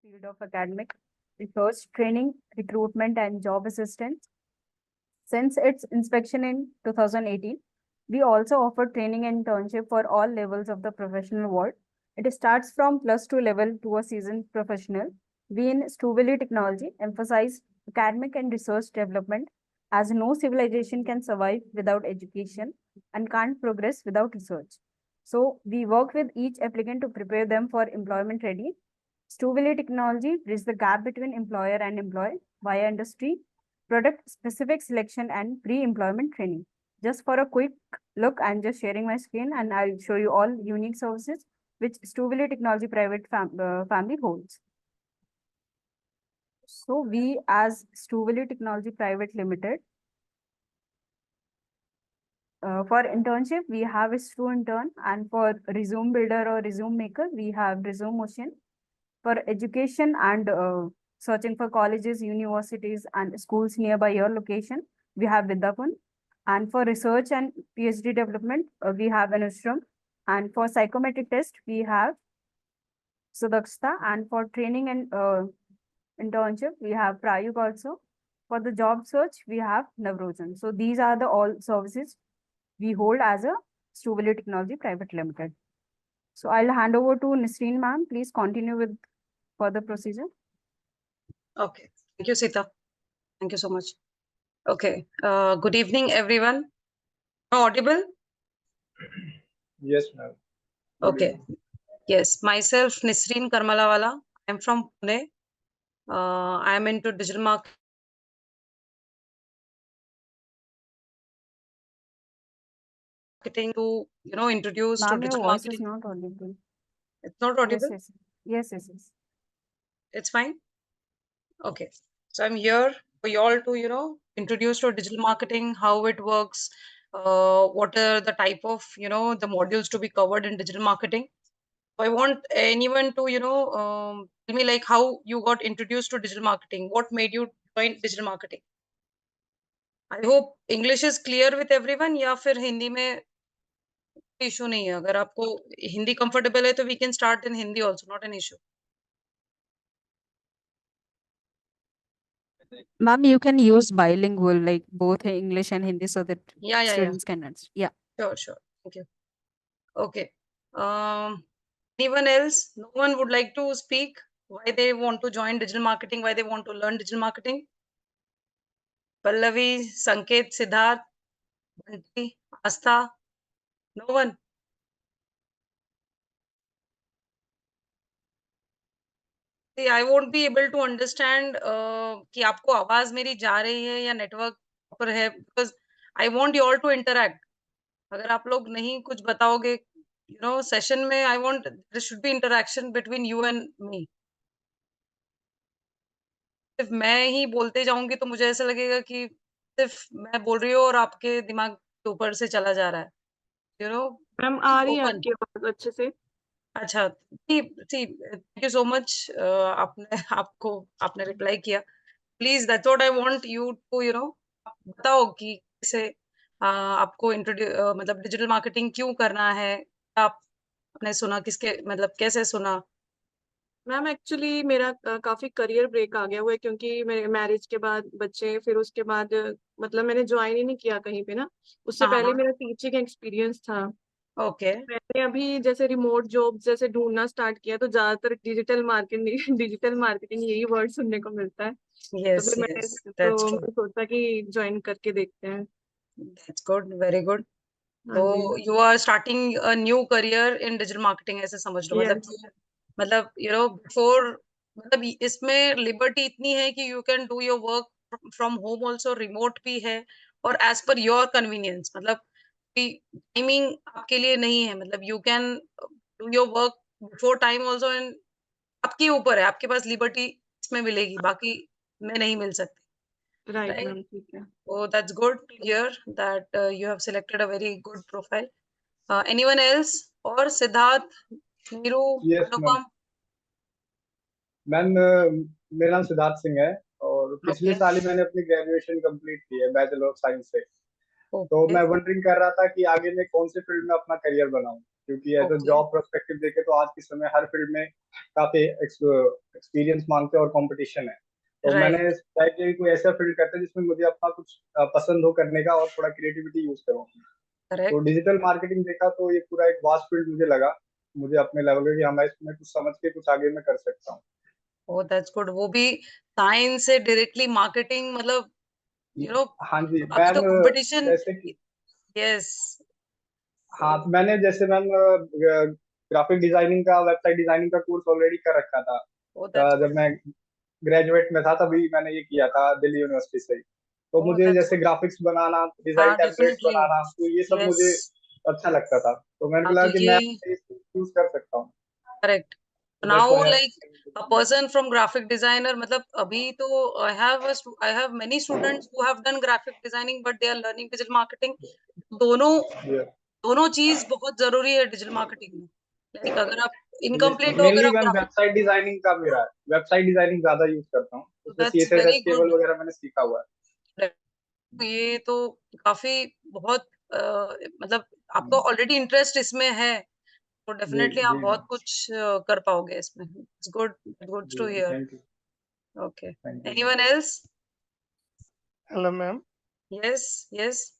field of academic research, training, recruitment, and job assistance. Since its inspection in 2018, we also offer training and internship for all levels of the professional world. It starts from plus two level to a seasoned professional. We in Stu Valley Technology emphasize academic and research development as no civilization can survive without education and can't progress without research. So we work with each applicant to prepare them for employment ready. Stu Valley Technology bridges the gap between employer and employee via industry product specific selection and pre-employment training. Just for a quick look, I'm just sharing my screen and I'll show you all unique services which Stu Valley Technology Family holds. So we as Stu Valley Technology Private Limited, for internship, we have a Stu Intern, and for resume builder or resume maker, we have Resume Motion. For education and searching for colleges, universities, and schools nearby your location, we have Vidyapun. And for research and PhD development, we have Anushrm. And for psychometric test, we have Sudakshta. And for training and internship, we have Prayug also. For the job search, we have Navrojan. So these are the all services we hold as a Stu Valley Technology Private Limited. So I'll hand over to Nisreen ma'am. Please continue with further procedure. Okay. Thank you, Sita. Thank you so much. Okay. Good evening, everyone. Am I audible? Yes, ma'am. Okay. Yes, myself, Nisreen Karmalawala. I'm from Pune. I am into digital marketing. To introduce to Ma'am, your digital voice is marketing. not audible. It's not audible. Yes. It's fine. Okay. So I'm here for you all to introduce to digital marketing, how it works, what are the type of the modules to be covered in digital marketing. So I want anyone to tell me like how you got introduced to digital marketing. What made you join digital marketing? I hope English is clear with everyone. या फिर हिंदी में issue नहीं है. अगर आपको Hindi comfortable है तो we can start in Hindi also, not an issue. Ma'am, you can use bilingual, like both English and Hindi, so that Yeah. students can understand. Yeah. Sure. Thank you. Okay. Anyone else? No one would like to speak why they want to join digital marketing, why they want to learn digital marketing? Pallavi, Sanket, Siddharth, Banti, Astha? No one? See, I won't be able to understand कि आपको आवाज मेरी जा रही है या network पर है, because I want you all to interact. अगर आप लोग नहीं कुछ बताओगे सेशन में, I want there should be interaction between you and me. सिर्फ मैं ही बोलते जाऊंगी तो मुझे ऐसा लगेगा कि सिर्फ मैं बोल रही हूँ और आपके दिमाग के ऊपर से चला जा रहा है. मैम आ रही है आपकी आवाज अच्छे से. अच्छा, थैंक यू सो मच. आपने रिप्लाई किया. Please, that's what I want you to बताओ कि कैसे आपको इंट्रोड्यूस मतलब डिजिटल मार्केटिंग क्यों करना है, आपने सुना किसके मतलब कैसे सुना? मैम एक्चुअली मेरा काफी करियर ब्रेक आ गया हुआ है, क्योंकि मेरे मैरिज के बाद बच्चे, फिर उसके बाद मतलब मैंने ज्वाइन ही नहीं किया कहीं पे ना. उससे पहले मेरा टीचिंग एक्सपीरियंस था. ओके. मैंने अभी जैसे रिमोट जॉब जैसे ढूंढना स्टार्ट किया, तो ज्यादातर डिजिटल मार्केटिंग यही वर्ड सुनने को मिलता है. Yes, तो फिर yes, मैंने that's true. सोचा कि ज्वाइन करके देखते हैं. That's good, very good. हाँ जी. So you are starting a new career in digital marketing, ऐसे समझ लो. मतलब before, मतलब इसमें लिबर्टी इतनी है कि you can do your work from home also, remote भी है, और as per your convenience. मतलब टाइमिंग आपके लिए नहीं है, मतलब you can do your work before time also, and आपके ऊपर है, आपके पास लिबर्टी इसमें मिलेगी, बाकी में नहीं मिल सकती. राइट मैम, ठीक है. Oh, that's good to hear that you have selected a very good profile. Anyone else? Or Siddharth, Niru, Yes, Anupam? Ma'am मेरा नाम सिद्धार्थ सिंह है और पिछले साल ही मैंने अपनी ग्रेजुएशन कंप्लीट की है बैचलर ऑफ साइंस से. तो मैं वंडरिंग कर रहा था कि आगे मैं कौन से फील्ड में अपना करियर बनाऊं. क्योंकि as a Okay. Job perspective देखे तो आज के समय हर फील्ड में काफी एक्सपीरियंस मांगते हैं और कंपटीशन है। तो Right. मैंने ट्राई किया कि कोई ऐसा फील्ड करता है जिसमें मुझे अपना कुछ पसंद हो करने का और थोड़ा क्रिएटिविटी यूज करूँ। तो Correct. डिजिटल मार्केटिंग देखा तो ये पूरा एक वास्ट फील्ड मुझे लगा, मुझे अपने लेवल पे कि हाँ मैं इसमें कुछ समझ के कुछ आगे मैं कर सकता हूँ। Oh, that's good. वो भी साइंस से डायरेक्टली मार्केटिंग, मतलब हाँ जी अभी तो मैम, कंपटीशन। जैसे कि यस। हाँ तो मैंने जैसे मैम ग्राफिक डिजाइनिंग का, वेबसाइट डिजाइनिंग का कोर्स ऑलरेडी कर रखा था। Oh, that's जब good. मैं ग्रेजुएट में था तभी मैंने ये किया था दिल्ली यूनिवर्सिटी से ही। तो Oh, मुझे that's जैसे good. ग्राफिक्स बनाना, डिजाइन हाँ, टेम्पलेट्स डेफिनेटली। बनाना, तो ये सब यस। मुझे अच्छा लगता था। तो मैंने हाँ, लगा तो कि ये मैं यूज कर सकता हूँ। Correct. That's now why. Like a person from graphic designer, मतलब अभी तो I have many students who have done graphic designing but they are learning digital marketing. दोनों दोनों चीज बहुत जरूरी है डिजिटल मार्केटिंग में। लाइक अगर आप इनकम्प्लीट हो, अगर मेनली आप मैम ग्राफिक, वेबसाइट डिजाइनिंग का मेरा है, वेबसाइट डिजाइनिंग ज्यादा यूज करता हूँ, उसमें that's CSS very HTML good. वगैरह मैंने सीखा हुआ है। ये तो काफी बहुत मतलब आपको हम्म, ऑलरेडी इंटरेस्ट इसमें है, तो जी डेफिनेटली आप जी बहुत कुछ कर पाओगे इसमें। It's good, good G to G, here. Thank you. Okay, thank you ma'am. Anyone else? Hello ma'am. Yes, yes.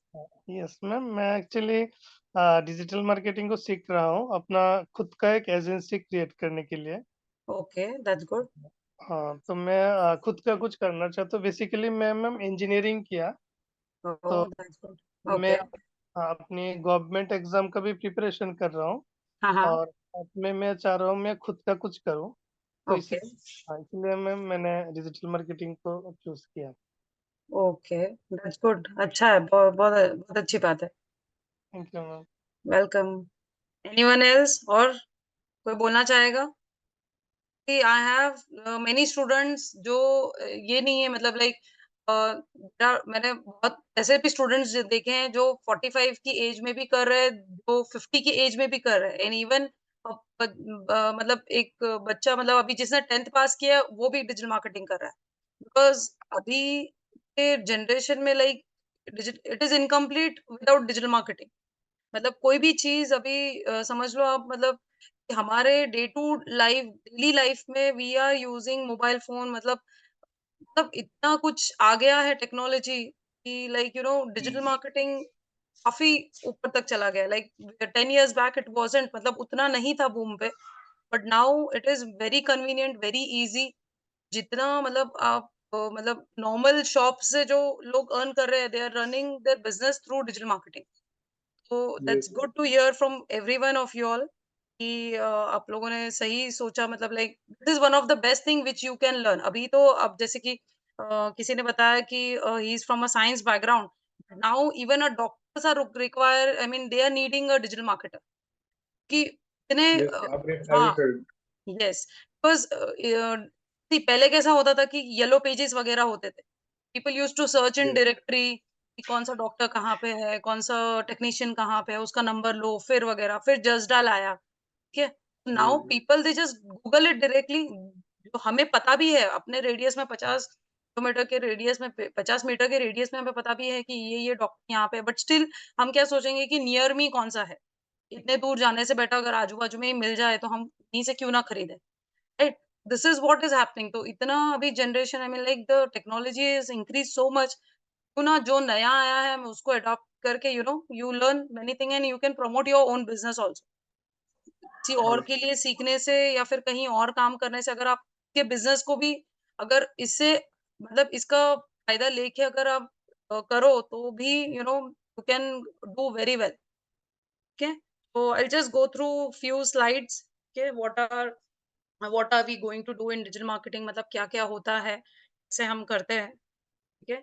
Yes ma'am, मैं एक्चुअली डिजिटल मार्केटिंग को सीख रहा हूँ अपना खुद का एक एजेंसी क्रिएट करने के लिए। Okay, that's good. हाँ, तो मैं खुद का कुछ करना चाहता हूँ। बेसिकली मैं मैम इंजीनियरिंग किया, तो ओह, दैट्स गुड। मैं ओके। अपनी गवर्नमेंट एग्जाम का भी प्रिपरेशन कर रहा हूँ, हाँ, हाँ। और साथ में मैं चाह रहा हूँ मैं खुद का कुछ करूँ। तो ओके, इसलिए मैम मैंने डिजिटल मार्केटिंग को चूज किया। Okay, that's good. अच्छा है, बहुत बहुत बहुत अच्छी बात है। Thank you ma'am. Welcome. Anyone else? और कोई बोलना चाहेगा? आई हैव मेनी स्टूडेंट्स जो ये नहीं है, मतलब लाइक मैंने बहुत ऐसे भी स्टूडेंट्स देखे हैं जो 45 की एज में भी कर रहे हैं, जो 50 की एज में भी कर रहे हैं, एंड इवन मतलब एक बच्चा, मतलब अभी जिसने 10th पास किया है, वो भी डिजिटल मार्केटिंग कर रहा है। बिकॉज अभी के जनरेशन में like it is incomplete without digital marketing. मतलब कोई भी चीज अभी समझ लो आप, मतलब हमारे day to life, daily life में we are using mobile phone, मतलब इतना कुछ आ गया है टेक्नोलॉजी कि लाइक डिजिटल मार्केटिंग काफी ऊपर तक चला गया। Like 10 years back it wasn't, मतलब उतना नहीं था बूम पे, but now it is very convenient, very easy. जितना मतलब आप मतलब नॉर्मल शॉप से जो लोग अर्न कर रहे हैं, they are running their business through digital marketing. तो that's yes good to hear from everyone of you all कि आप लोगों ने सही सोचा। मतलब like this is one of the best thing which you can learn. अभी तो अब जैसे कि किसी ने बताया कि he is from a science background, now even a doctors are require, I mean they are needing a digital marketer कि इतने यस एवरी हाँ, फील्ड। यस। बिकॉज पहले कैसा होता था कि येलो पेजेस वगैरह होते थे, people use to search in yes directory कि कौन सा डॉक्टर कहाँ पे है, कौन सा टेक्नीशियन कहाँ पे है, उसका नंबर लो, फिर वगैरह, फिर जस्ट डायल आया। ठीक है, जी नाउ जी people they just Google it directly. जो हमें पता भी है अपने रेडियस में 50 किलोमीटर के रेडियस में, 50 मीटर के रेडियस में हमें पता भी है कि ये डॉक्टर यहाँ पे है, बट स्टिल हम क्या सोचेंगे कि नियर मी कौन सा है। इतने दूर जाने से बेटर अगर आजू बाजू में ही मिल जाए तो हम वहीं से क्यों ना खरीदें, right? This is what is happening. तो इतना अभी generation, I mean like the technology is increase so much, क्यों ना जो नया आया है हम उसको अडॉप्ट करके you learn many thing and you can promote your own business also. किसी और यस के लिए सीखने से या फिर कहीं और काम करने से, अगर आपके बिजनेस को भी अगर इससे मतलब इसका फायदा लेके अगर आप करो तो भी you can do very well. Okay, so I'll just go through few slides. Okay, what are we going to do in digital marketing, मतलब क्या क्या होता है, कैसे हम करते हैं। ठीक है,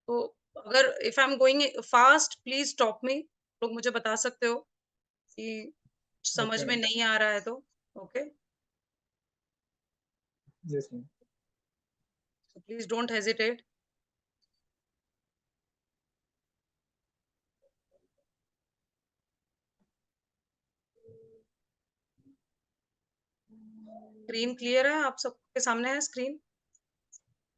तो अगर if I'm going fast please stop me, लोग मुझे बता सकते हो कि समझ ओके में मैम। नहीं आ रहा है तो। Okay, yes ma'am. so please don't hesitate. Screen clear है? आप सबके सामने है screen?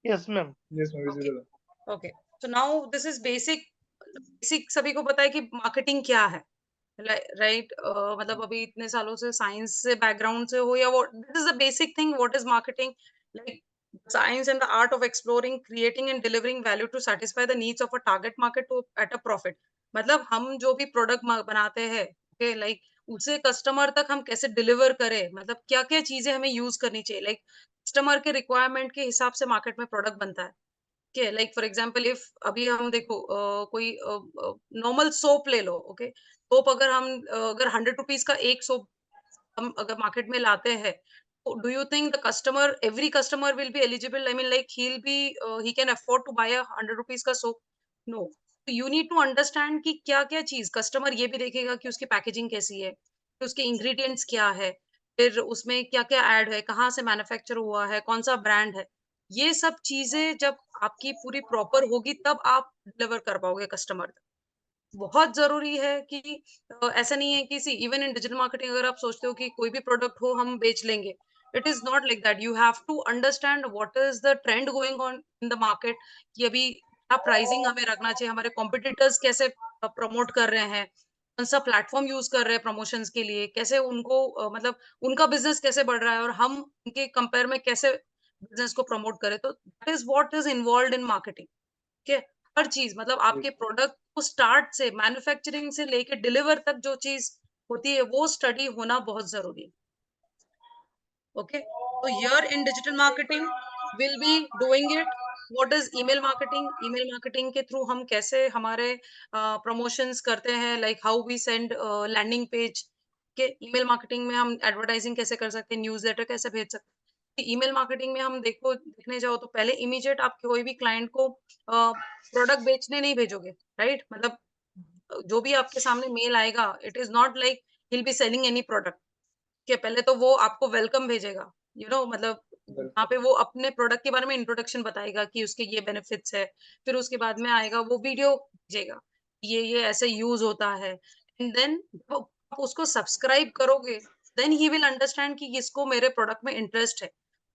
Yes ma'am. Yes ma'am, okay, visible है। Okay. So now this is basic. Basic सभी को पता है कि मार्केटिंग क्या है। राइट? मतलब अभी इतने सालों से साइंस से बैकग्राउंड से हो या वो, this is the basic thing, what is marketing, like science and the art of exploring, creating and delivering value to satisfy the needs of a target market to at a profit. मतलब हम जो भी product बनाते हैं, okay, like उसे customer तक हम कैसे डिलीवर करें, मतलब क्या क्या चीजें हमें यूज करनी चाहिए, लाइक कस्टमर के रिक्वायरमेंट के हिसाब से मार्केट में प्रोडक्ट बनता है। Okay, like for example if अभी हम देखो कोई नॉर्मल सोप ले लो, ओके, सोप अगर हम अगर 100 रुपीज का एक सोप हम अगर मार्केट में लाते हैं, तो do you think the customer, every customer will be eligible, I mean like he can afford to buy a 100 rupees का soap? No. You need to understand कि क्या क्या चीज कस्टमर ये भी देखेगा कि उसकी पैकेजिंग कैसी है, फिर उसके इंग्रेडिएंट्स क्या है, फिर उसमें क्या क्या ऐड है, कहाँ से मैन्युफैक्चर हुआ है, कौन सा ब्रांड है। ये सब चीजें जब आपकी पूरी प्रॉपर होगी तब आप डिलीवर कर पाओगे कस्टमर तक। बहुत ज़रूरी है कि ऐसा नहीं है कि see even in digital marketing अगर आप सोचते हो कि कोई भी प्रोडक्ट हो हम बेच लेंगे, it is not like that. You have to understand what is the trend going on in the market, कि अभी क्या प्राइसिंग हमें रखना चाहिए, हमारे कॉम्पिटिटर्स कैसे प्रमोट कर रहे हैं, कौन सा प्लेटफॉर्म यूज कर रहे हैं प्रमोशंस के लिए, कैसे उनको मतलब उनका बिजनेस कैसे बढ़ रहा है और हम उनके कंपेयर में कैसे बिजनेस को प्रमोट करें। तो that is what is involve in marketing. ठीक है, हर चीज मतलब आपके प्रोडक्ट को स्टार्ट से मैन्युफैक्चरिंग से लेके डिलीवर तक जो चीज होती है वो स्टडी होना बहुत जरूरी है। ओके, तो here in digital marketing will be doing it. What is email marketing? Email marketing के थ्रू हम कैसे हमारे प्रमोशंस करते हैं, like how we send landing page के। ईमेल मार्केटिंग में हम एडवर्टाइजिंग कैसे कर सकते हैं, न्यूज़लेटर कैसे भेज सकते हैं। ईमेल मार्केटिंग में हम देखने जाओ तो पहले इमीडिएट आप कोई भी क्लाइंट को प्रोडक्ट बेचने नहीं भेजोगे, राइट? मतलब जो भी आपके सामने मेल आएगा, it is not like he will be selling any product. के पहले तो वो आपको वेलकम भेजेगा, मतलब वहाँ पे वो अपने प्रोडक्ट के बारे में इंट्रोडक्शन बताएगा कि उसके ये बेनिफिट्स है। फिर उसके बाद में आएगा वो वीडियो भेजेगा, ये ऐसे यूज होता है। एंड देन आप उसको सब्सक्राइब करोगे, देन ही विल अंडरस्टैंड कि इसको मेरे प्रोडक्ट में इंटरेस्ट है।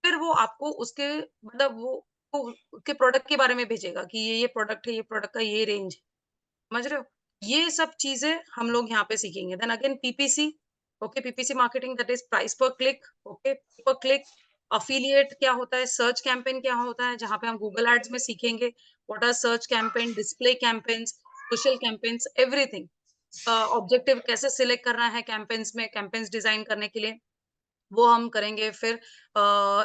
फिर वो आपको उसके मतलब वो उसके प्रोडक्ट के बारे में भेजेगा कि ये प्रोडक्ट है, ये प्रोडक्ट का ये रेंज है। समझ रहे हो? ये सब चीजें हम लोग यहाँ पे सीखेंगे। Then again PPC, okay, PPC marketing that is price per click, okay, per click. Affiliate क्या होता है, सर्च कैंपेन क्या होता है, जहाँ पे हम गूगल एड्स में सीखेंगे what are search campaign, display campaigns, social campaigns, everything. Objective कैसे सिलेक्ट करना है कैंपेन्स में, कैंपेन्स डिजाइन करने के लिए वो हम करेंगे। फिर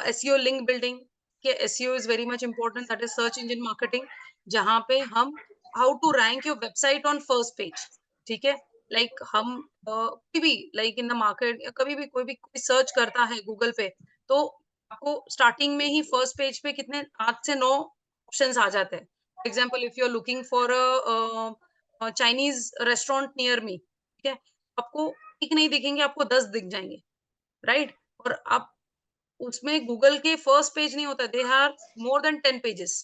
एसईओ लिंक बिल्डिंग, के SEO is very much important, that is search engine marketing, जहाँ पे हम how to rank your website on first page. ठीक है, लाइक हम कभी भी लाइक इन द मार्केट कभी भी कोई सर्च करता है गूगल पे, तो आपको स्टार्टिंग में ही फर्स्ट पेज पे कितने 8 से 9 ऑप्शंस आ जाते हैं। For example if you are looking for a Chinese restaurant near me, ठीक है, आपको एक नहीं दिखेंगे, आपको 10 दिख जाएंगे, राइट? और आप उसमें गूगल के फर्स्ट पेज नहीं होता, they are more than 10 pages.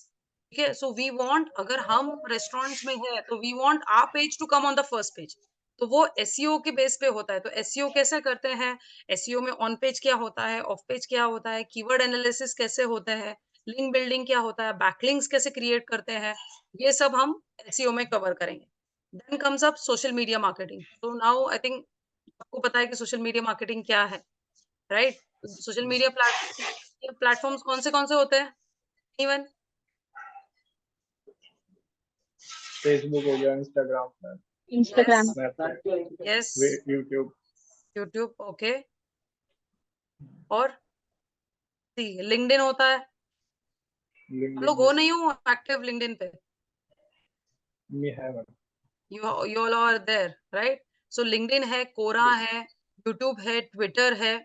ठीक है, सो वी वांट, अगर हम रेस्टोरेंट्स में है तो we want our page to come on the first page. तो वो एसईओ के बेस पे होता है। तो एसईओ कैसे करते हैं, एसईओ में ऑन पेज क्या होता है, ऑफ पेज क्या होता है, कीवर्ड एनालिसिस कैसे होता है, लिंक बिल्डिंग क्या होता है, बैकलिंक्स कैसे क्रिएट करते हैं, ये सब हम एसईओ में कवर करेंगे। Then comes up social media marketing. तो नाउ आई थिंक आपको पता है कि सोशल मीडिया मार्केटिंग क्या है, राइट? सोशल मीडिया प्लेटफॉर्म्स कौन से होते हैं? इवन फेसबुक हो गया, Instagram, Instagram. Snapchat, yes, YouTube, YouTube, okay, और लिंक्डइन होता है। आप लोग हो लिंक्डइन नहीं हो एक्टिव लिंक्डइन पे? में है ma'am. You all are there, right? So LinkedIn है, कोरा है, यूट्यूब है, ट्विटर है,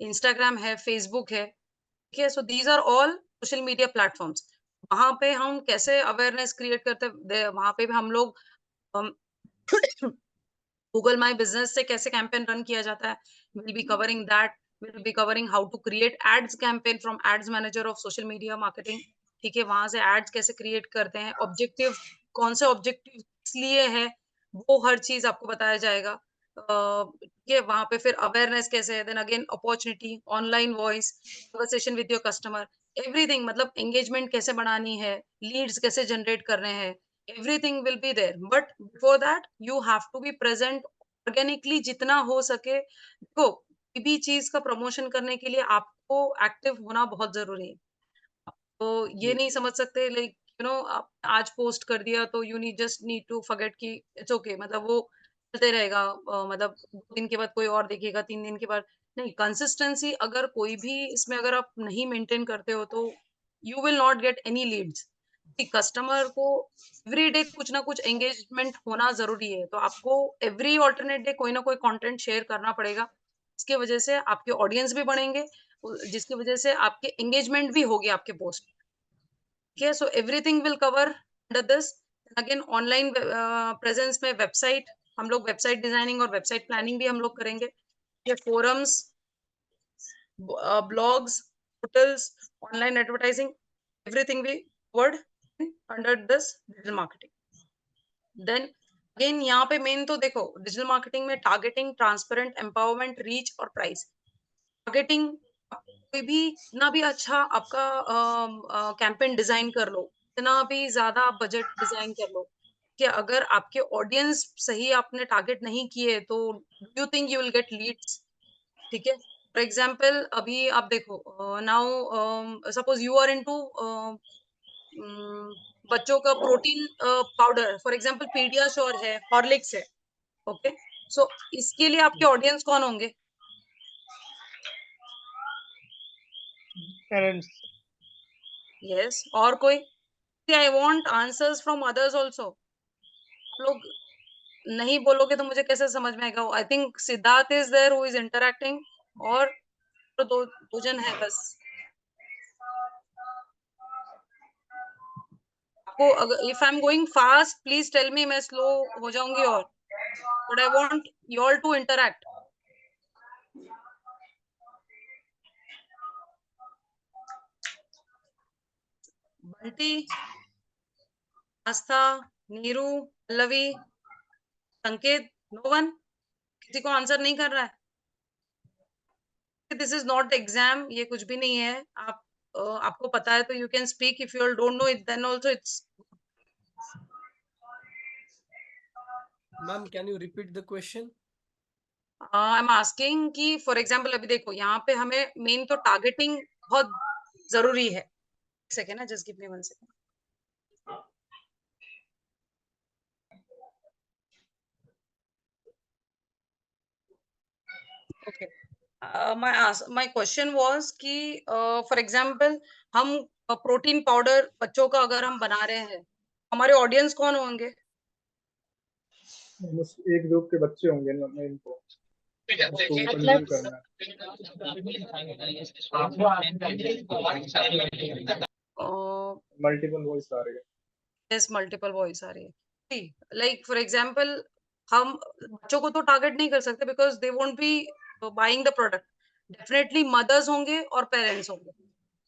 इंस्टाग्राम है, फेसबुक है। ठीक है, so these are all social media platforms. वहां पे हम कैसे अवेयरनेस क्रिएट करते हैं, वहां पे भी हम लोग गूगल माय बिजनेस से कैसे कैंपेन रन किया जाता है, will be covering that. Will be covering how to create ads campaign from ads manager of social media marketing. ठीक है, वहां से एड्स कैसे क्रिएट करते हैं, ऑब्जेक्टिव कौन से ऑब्जेक्टिव इसलिए है, वो हर चीज आपको बताया जाएगा। ठीक है, वहां पे फिर अवेयरनेस कैसे है, then again opportunity, online voice, conversation with your customer, everything, मतलब एंगेजमेंट कैसे बढ़ानी है, लीड्स कैसे जनरेट करने हैं, everything will be there, but before that you have to be present organically जितना हो सके, देखो कोई भी चीज का प्रमोशन करने के लिए आपको एक्टिव होना बहुत जरूरी है। तो ये नहीं समझ सकते लाइक आप आज पोस्ट कर दिया तो you need just need to forget कि इट्स ओके, मतलब वो चलते रहेगा, मतलब 2 दिन के बाद कोई और देखेगा, 3 दिन के बाद नहीं। कंसिस्टेंसी अगर कोई भी इसमें अगर आप नहीं मेंटेन करते हो तो you will not get any leads. Customer को एवरी डे कुछ ना कुछ एंगेजमेंट होना जरूरी है, तो आपको एवरी ऑल्टरनेट डे कोई ना कोई कंटेंट शेयर करना पड़ेगा। इसके वजह से आपके ऑडियंस भी बढ़ेंगे, जिसकी वजह से आपके एंगेजमेंट भी होगी आपके पोस्ट। ठीक है, so everything will cover under this. Again online presence में वेबसाइट, हम लोग वेबसाइट डिजाइनिंग और वेबसाइट प्लानिंग भी हम लोग करेंगे। ये forums, blogs, portals, online advertising, everything we covered under this digital marketing. Then again यहाँ पे मेन तो देखो डिजिटल मार्केटिंग में टारगेटिंग, ट्रांसपेरेंट, एम्पावरमेंट, रीच और प्राइस। टारगेटिंग, कोई भी इतना भी अच्छा आपका कैंपेन डिजाइन कर लो, इतना भी ज्यादा आप बजट डिजाइन कर लो कि अगर आपके ऑडियंस सही आपने टारगेट नहीं किए तो do you think you will get leads? ठीक है, फॉर एग्जांपल अभी आप देखो now suppose you are into बच्चों का protein powder, for example PediaSure है, हॉर्लिक्स है, ओके, सो इसके लिए आपके ऑडियंस कौन होंगे? पेरेंट्स। यस, और कोई? I want answers from others also. लोग नहीं बोलोगे तो मुझे कैसे समझ में आएगा? I think Siddharth is there who is interacting, और तो दो जन है बस। आपको अगर if I am going fast please tell me, मैं स्लो हो जाऊंगी, और but I want you all to interact. Bunty, Aastha, Neeru, Pallavi, Sanket, no one, किसी को आंसर नहीं कर रहा है? दिस इज नॉट एग्जाम, ये कुछ भी नहीं है। आप आपको पता है तो you can speak, if you all don't know it then also it's. Ma'am, can you repeat the question? I am asking कि फॉर एग्जांपल अभी देखो यहाँ पे हमें मेन तो टारगेटिंग बहुत जरूरी है। सेकेंड ना, just give me 1 second. Okay, my question was कि फॉर एग्जांपल हम प्रोटीन पाउडर बच्चों का अगर हम बना रहे हैं, हमारे ऑडियंस कौन होंगे? एक ग्रुप के बच्चे होंगे ना, मैं इनको उसको कंज्यूम करना है। मल्टीपल वॉइस आ रही है। यस, मल्टीपल वॉइस आ रही है। लाइक फॉर एग्जांपल हम बच्चों को तो टारगेट नहीं कर सकते because they won't be buying the product. Definitely mothers होंगे और पेरेंट्स होंगे,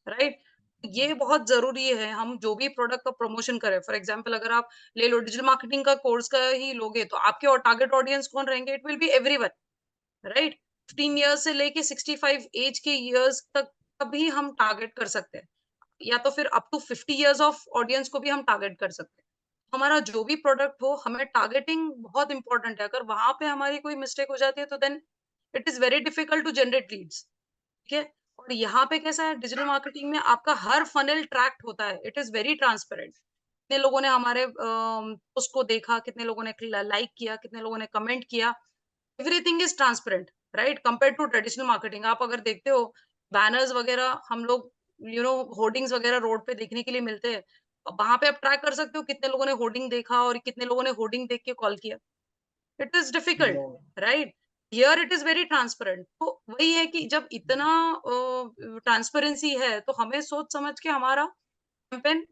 राइट? ये बहुत जरूरी है, हम जो भी प्रोडक्ट का प्रमोशन करें। फॉर एग्जांपल अगर आप ले लो डिजिटल मार्केटिंग का कोर्स का ही लोगे तो आपके और टारगेट ऑडियंस कौन रहेंगे? It will B everyone, right? 15 years से लेके 65 एज के इयर्स तक कभी हम टारगेट कर सकते हैं, या तो फिर up to 50 years of audience को भी हम टारगेट कर सकते हैं। हमारा जो भी प्रोडक्ट हो, हमें टारगेटिंग बहुत इंपॉर्टेंट है। अगर वहां पे हमारी कोई मिस्टेक हो जाती है तो then it is very difficult to generate leads. ठीक है, और यहाँ पे कैसा है, डिजिटल मार्केटिंग में आपका हर फनल ट्रैक्ट होता है, इट इज वेरी ट्रांसपेरेंट। कितने लोगों ने हमारे पोस्ट को देखा, कितने लोगों ने लाइक किया, कितने लोगों ने कमेंट किया, everything is transparent, right? Compare to traditional marketing. आप अगर देखते हो बैनर्स वगैरह हम लोग होर्डिंग्स वगैरह रोड पे देखने के लिए मिलते हैं, वहां पे आप ट्रैक कर सकते हो कितने लोगों ने होर्डिंग देखा और कितने लोगों ने होर्डिंग देख के कॉल किया। It is difficult, right? Here it is very transparent. तो वही है कि जब इतना ट्रांसपेरेंसी है तो हमें सोच समझ के हमारा कैंपेन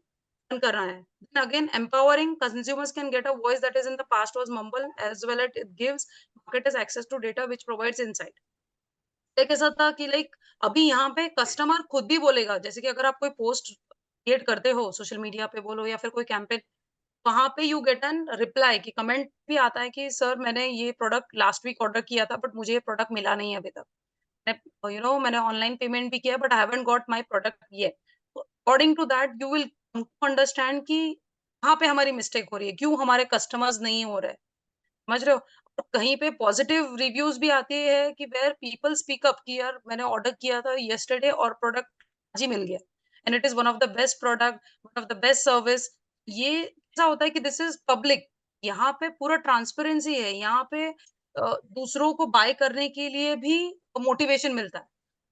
run करना है। Then again, empowering consumers can get a voice that is in the past was mumble, as well as it gives marketers access to data which provides insight. एक ऐसा था कि लाइक अभी यहाँ पे कस्टमर खुद भी बोलेगा, जैसे कि अगर आप कोई पोस्ट क्रिएट करते हो सोशल मीडिया पे बोलो या फिर कोई कैंपेन, वहां पे यू गेट एन रिप्लाई कि कमेंट भी आता है कि सर मैंने ये प्रोडक्ट लास्ट वीक ऑर्डर किया था बट मुझे ये प्रोडक्ट मिला नहीं है अभी तक। मैंने ऑनलाइन पेमेंट भी किया but I haven't got my product yet. According to that you will understand कि कहाँ पे हमारी मिस्टेक हो रही है, क्यों हमारे कस्टमर्स नहीं हो रहे, समझ रहे हो? कहीं पे पॉजिटिव रिव्यूज भी आते हैं कि वेयर पीपल स्पीक अप कि यार मैंने ऑर्डर किया था यस्टरडे और प्रोडक्ट आज ही मिल गया and it is one of the best product, one of the best service. ये ऐसा होता है कि दिस इज पब्लिक, यहाँ पे पूरा ट्रांसपेरेंसी है, यहाँ पे दूसरों को बाय करने के लिए भी मोटिवेशन मिलता है।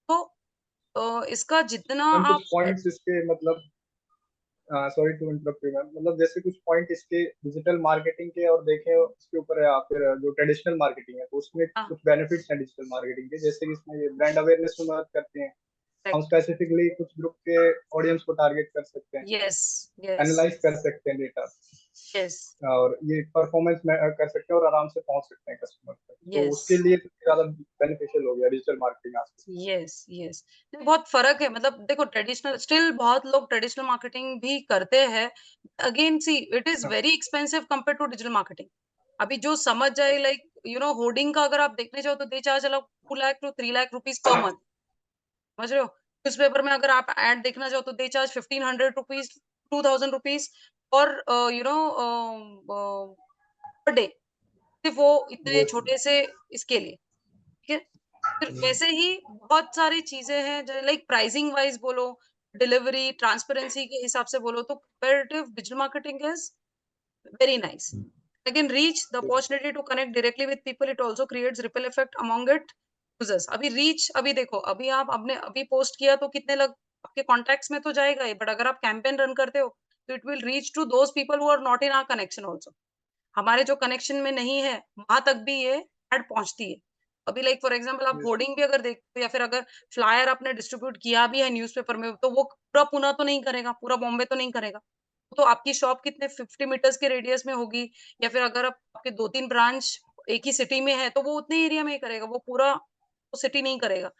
तो इसका जितना मैम कुछ आप पॉइंट्स इसके मतलब, sorry to interrupt you ma'am, मतलब जैसे कुछ पॉइंट इसके डिजिटल मार्केटिंग के और देखें इसके ऊपर या फिर जो ट्रेडिशनल मार्केटिंग है तो उसमें हाँ, कुछ बेनिफिट्स हैं डिजिटल मार्केटिंग के, जैसे कि इसमें ये ब्रांड अवेयरनेस में मदद करते हैं, हम correct. स्पेसिफिकली कुछ ग्रुप के ऑडियंस को टारगेट कर सकते हैं, Yes, yes, एनालाइज कर सकते हैं डेटा, yes, और ये परफॉर्मेंस में कर सकते हैं और आराम से पहुंच सकते हैं कस्टमर तक, तो yes. उसके लिए सबसे ज्यादा बेनिफिशियल हो गया डिजिटल मार्केटिंग आज के। यस यस, बहुत फर्क है। मतलब देखो ट्रेडिशनल स्टिल बहुत लोग ट्रेडिशनल मार्केटिंग भी करते हैं। अगेन सी इट इज हाँ, very expensive compare to digital marketing. अभी जो समझ जाए लाइक होर्डिंग का अगर आप देखने जाओ तो they charge around 2 lakh to 3 lakh rupees per month, समझ रहे हो। न्यूज़पेपर में अगर आप ऐड देखना चाहो तो दे चार्ज 1500 रुपीज, 2000 रुपीज और पर डे, सिर्फ वो इतने वो छोटे से इसके लिए। ठीक है, फिर वैसे ही बहुत सारी चीजें हैं जो लाइक प्राइसिंग वाइज बोलो, डिलीवरी ट्रांसपेरेंसी के हिसाब से बोलो तो comparative digital marketing is very nice. Again, reach the opportunity to connect directly with people. It also creates ripple effect among it users. अभी reach, अभी देखो, अभी आप आपने अभी पोस्ट किया तो कितने लोग आपके कॉन्टैक्ट्स में तो जाएगा ही, बट अगर आप कैंपेन रन करते हो तो it will reach to those people who are not in our connection also. हमारे जो कनेक्शन में नहीं है वहां तक भी ये एड पहुंचती है। अभी लाइक फॉर एग्जांपल आप होर्डिंग भी अगर देखते हो या फिर अगर फ्लायर आपने डिस्ट्रीब्यूट किया भी है न्यूज़पेपर में तो वो पूरा पुणे तो नहीं करेगा, पूरा बॉम्बे तो नहीं करेगा। तो आपकी शॉप कितने 50 मीटर्स के रेडियस में होगी, या फिर अगर आपके 2-3 ब्रांच एक ही सिटी में है तो वो उतने एरिया में ही करेगा, वो पूरा सिटी नहीं करेगा।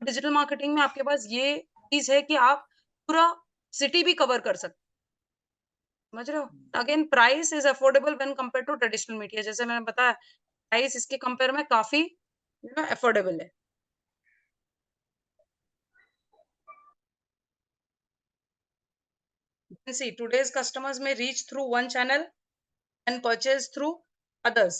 डिजिटल मार्केटिंग में आपके पास ये चीज है कि आप पूरा सिटी भी कवर कर सकते, समझ रहे हो। Again price is affordable when compare to traditional media, जैसे मैंने बताया प्राइस इसके कंपेयर में काफी अफोर्डेबल है। See, today's customers may reach through one channel and purchase through others।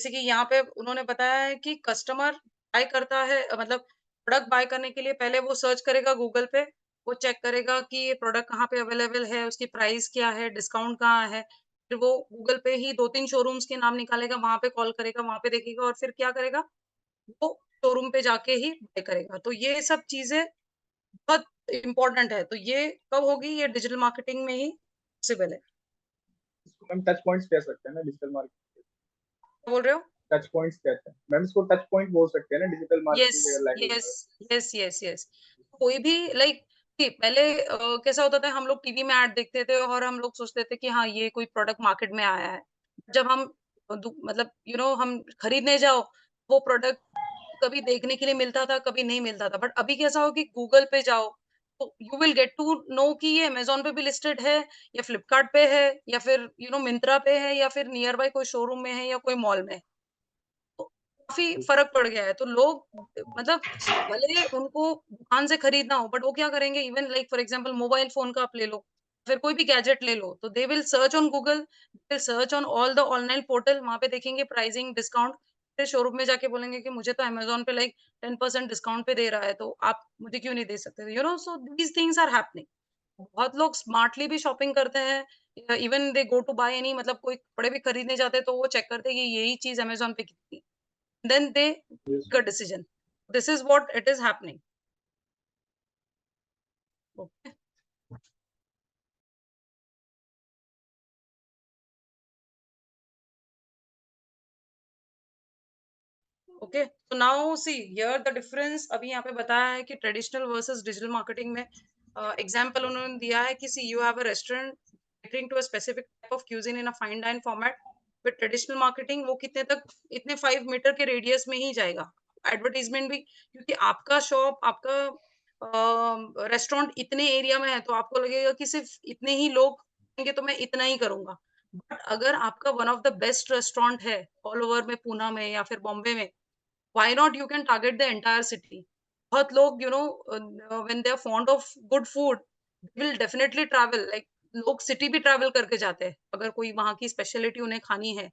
जैसे कि यहाँ पे उन्होंने बताया है कि कस्टमर बाय करता है, मतलब प्रोडक्ट बाय करने के लिए पहले वो सर्च करेगा गूगल पे, वो चेक करेगा कि ये प्रोडक्ट कहाँ पे अवेलेबल है, उसकी प्राइस क्या है, डिस्काउंट कहाँ है। फिर वो गूगल पे ही 2-3 शोरूम्स के नाम निकालेगा, वहां पे कॉल करेगा, वहां पे देखेगा और फिर क्या करेगा, वो शोरूम पे जाके ही बाय करेगा। तो ये सब चीजें बहुत इंपॉर्टेंट है। तो ये कब होगी, ये डिजिटल मार्केटिंग में ही पॉसिबल है। इसको हम टच पॉइंट्स कह सकते हैं ना डिजिटल मार्केटिंग, क्या बोल रहे हो? टच पॉइंट्स कहते हैं मैम, इसको टच पॉइंट बोल सकते हैं ना डिजिटल यस मार्केटिंग के लैंग्वेज यस में। Yes yes yes. कोई भी लाइक पहले कैसा होता था, हम लोग टीवी में ऐड देखते थे और हम लोग सोचते थे कि हाँ ये कोई प्रोडक्ट मार्केट में आया है। जब हम मतलब हम खरीदने जाओ, वो प्रोडक्ट कभी देखने के लिए मिलता था, कभी नहीं मिलता था। बट अभी कैसा हो कि गूगल पे जाओ तो you will get to know कि ये अमेजोन पे भी लिस्टेड है, या फ्लिपकार्ट पे है, या फिर मिंत्रा पे है, या फिर नियर बाय कोई शोरूम में है, या कोई मॉल में है। तो काफ़ी फ़र्क पड़ गया है। तो लोग मतलब भले उनको दुकान से खरीदना हो, बट वो क्या करेंगे, even like for example mobile phone का आप ले लो, फिर कोई भी गैजेट ले लो, तो they will search on Google, they will search on all the online portal, वहाँ पे देखेंगे प्राइसिंग, डिस्काउंट, फिर शोरूम में जाके बोलेंगे कि मुझे तो अमेज़न पे लाइक 10% डिस्काउंट पे दे रहा है, तो आप मुझे क्यों नहीं दे सकते? So these things are happening. बहुत लोग स्मार्टली भी शॉपिंग करते हैं, even they go to buy any, मतलब कोई कपड़े भी खरीदने जाते हैं, तो वो चेक करते हैं कि यही चीज़ अमेज़न पे कितनी, then they make a decision. This is what it is happening. Okay. Okay. So now see here the difference अभी यहाँ पे बताया है कि ट्रेडिशनल वर्सेस डिजिटल मार्केटिंग में एग्जांपल उन्होंने दिया है कि see you have a restaurant catering to a specific type of cuisine in a fine dine format with traditional marketing वो कितने तक, इतने 5 मीटर के रेडियस में ही जाएगा। एडवर्टाइजमेंट भी, क्योंकि आपका शॉप, आपका रेस्टोरेंट इतने एरिया में है तो आपको लगेगा कि सिर्फ इतने ही लोग आएंगे तो मैं इतना ही करूंगा। बट अगर आपका one of the best restaurant है ऑल ओवर में, पुणे में या फिर बॉम्बे में, why not you can target the entire city। बहुत लोग when they are fond of good food they will definitely travel, like लोग सिटी भी ट्रैवल करके जाते हैं अगर कोई वहां की स्पेशलिटी उन्हें खानी है।